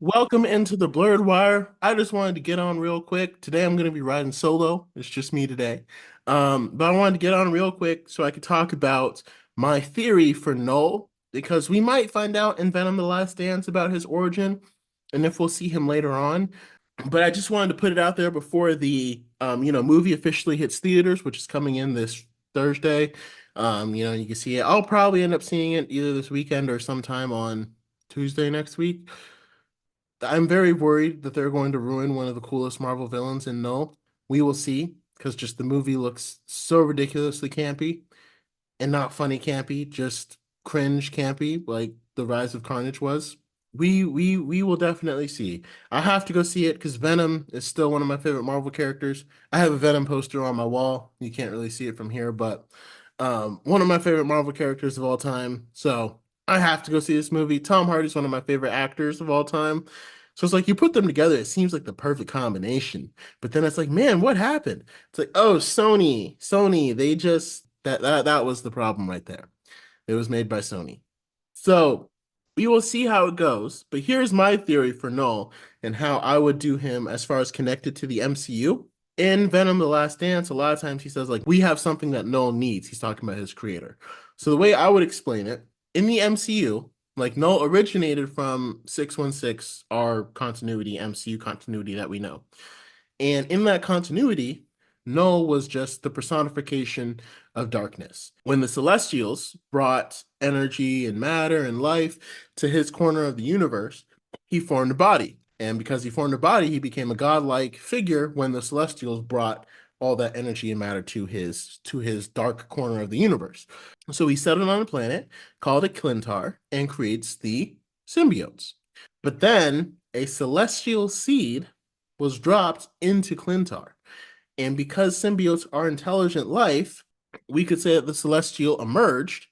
Welcome into the Blurred Wire. I just wanted to get on real quick. Today I'm going to be riding solo. It's just me today. But I wanted to get on real quick so I could talk about my theory for Knull, because we might find out in Venom: The Last Dance about his origin and if we'll see him later on. But I just wanted to put it out there before the movie officially hits theaters, which is coming in this Thursday. You can see it. I'll probably end up seeing it either this weekend or sometime on Tuesday next week. I'm very worried that they're going to ruin one of the coolest Marvel villains in No. We will see, because just the movie looks so ridiculously campy and not funny campy, just cringe campy, like The Rise of Carnage was. We will definitely see. I have to go see it because Venom is still one of my favorite Marvel characters. I have a Venom poster on my wall. You can't really see it from here, but one of my favorite Marvel characters of all time. So I have to go see this movie. Tom Hardy's one of my favorite actors of all time. So it's like you put them together, it seems like the perfect combination. But then it's like, man, what happened? It's like, oh, Sony, they just that was the problem right there. It was made by Sony. So we will see how it goes. But here's my theory for Knull and how I would do him as far as connected to the MCU. In Venom: The Last Dance, a lot of times he says, like, we have something that Knull needs. He's talking about his creator. So the way I would explain it, in the MCU, like, Knull originated from 616, our continuity, MCU continuity that we know. And in that continuity, Knull was just the personification of darkness. When the Celestials brought energy and matter and life to his corner of the universe, he formed a body. And because he formed a body, he became a godlike figure when the Celestials brought all that energy and matter to his dark corner of the universe. So he settled on a planet, called it Klyntar, and creates the symbiotes. But then a celestial seed was dropped into Klyntar. And because symbiotes are intelligent life, we could say that the Celestial emerged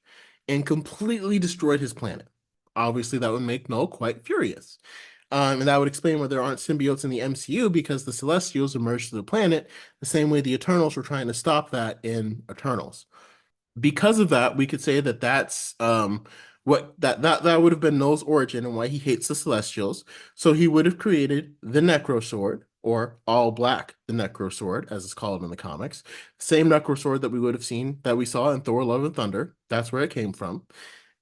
and completely destroyed his planet. Obviously, that would make Knull quite furious. And that would explain why there aren't symbiotes in the MCU, because the Celestials emerged to the planet the same way the Eternals were trying to stop that in Eternals. Because of that, we could say that that's what that would have been Knull's origin and why he hates the Celestials. So he would have created the Necrosword, or All-Black The Necrosword, as it's called in the comics. Same Necrosword that we would have seen, that we saw in Thor: Love and Thunder. That's where it came from.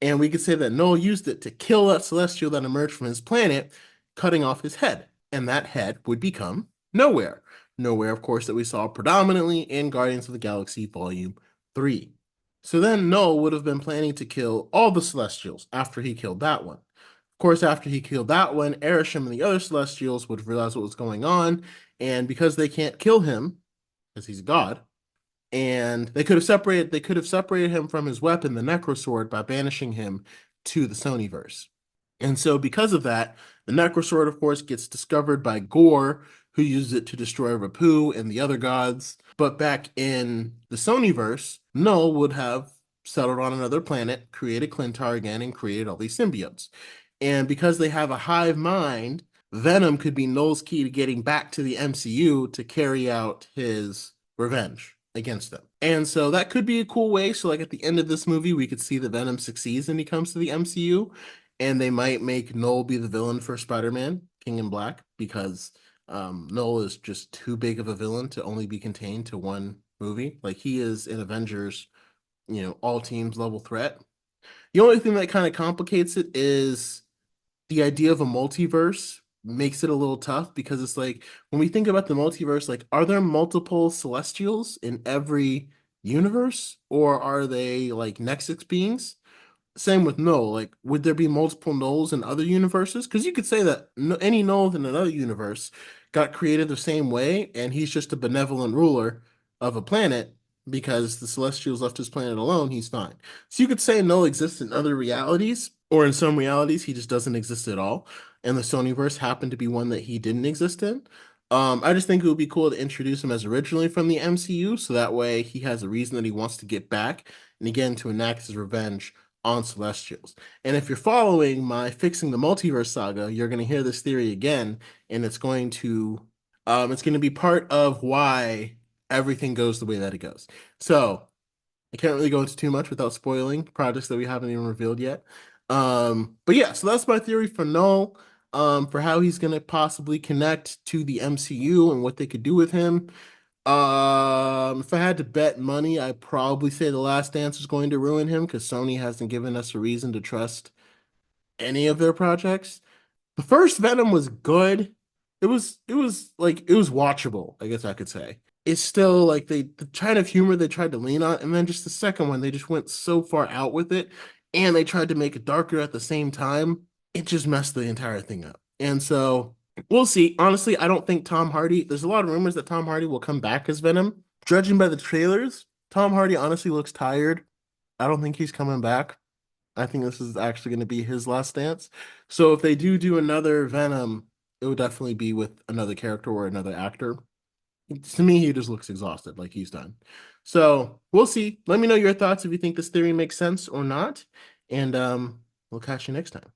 And we could say that Knull used it to kill that Celestial that emerged from his planet, cutting off his head. And that head would become Knowhere. Knowhere, of course, that we saw predominantly in Guardians of the Galaxy Volume 3. So then Knull would have been planning to kill all the Celestials after he killed that one. Of course, after he killed that one, Arishem and the other Celestials would realize what was going on, and because they can't kill him, because he's a god, and they could have separated him from his weapon, the Necrosword, by banishing him to the Sonyverse. And so because of that, the Necrosword, of course, gets discovered by Gore, who uses it to destroy Rapu and the other gods. But back in the Sonyverse, Knull would have settled on another planet, created Klyntar again, and created all these symbiotes. And because they have a hive mind, Venom could be Knull's key to getting back to the MCU to carry out his revenge against them. And so that could be a cool way. So, like, at the end of this movie, we could see that Venom succeeds and he comes to the MCU, and they might make Knull be the villain for Spider-Man, King in Black, because Knull is just too big of a villain to only be contained to one movie. Like, he is in Avengers, all teams level threat. The only thing that kind of complicates it is the idea of a multiverse makes it a little tough, because it's like, when we think about the multiverse, like, are there multiple Celestials in every universe, or are they like Nexus beings? Same with Knull. Like, would there be multiple Knulls in other universes? Because you could say that any Knull in another universe got created the same way, and he's just a benevolent ruler of a planet. Because the Celestials left his planet alone, he's fine. So you could say Knull exists in other realities, or in some realities, he just doesn't exist at all. And the Sonyverse happened to be one that he didn't exist in. I just think it would be cool to introduce him as originally from the MCU, so that way he has a reason that he wants to get back, and again, to enact his revenge on Celestials. And if you're following my Fixing the Multiverse saga, you're going to hear this theory again, and it's going to be part of why everything goes the way that it goes. So I can't really go into too much without spoiling projects that we haven't even revealed yet. But yeah, so that's my theory for Knull. for how he's gonna possibly connect to the MCU and what they could do with him. If I had to bet money, I'd probably say The Last Dance is going to ruin him because Sony hasn't given us a reason to trust any of their projects. The first Venom was good. It was watchable, I guess I could say. It's still like the kind of humor they tried to lean on, and then just the second one, they just went so far out with it, and they tried to make it darker at the same time. It just messed the entire thing up. And so we'll see. Honestly, I don't think Tom Hardy, there's a lot of rumors that Tom Hardy will come back as Venom. Judging by the trailers, Tom Hardy honestly looks tired. I don't think he's coming back. I think this is actually going to be his last dance. So if they do another Venom, it would definitely be with another character or another actor. To me, he just looks exhausted, like he's done. So we'll see. Let me know your thoughts if you think this theory makes sense or not. And we'll catch you next time.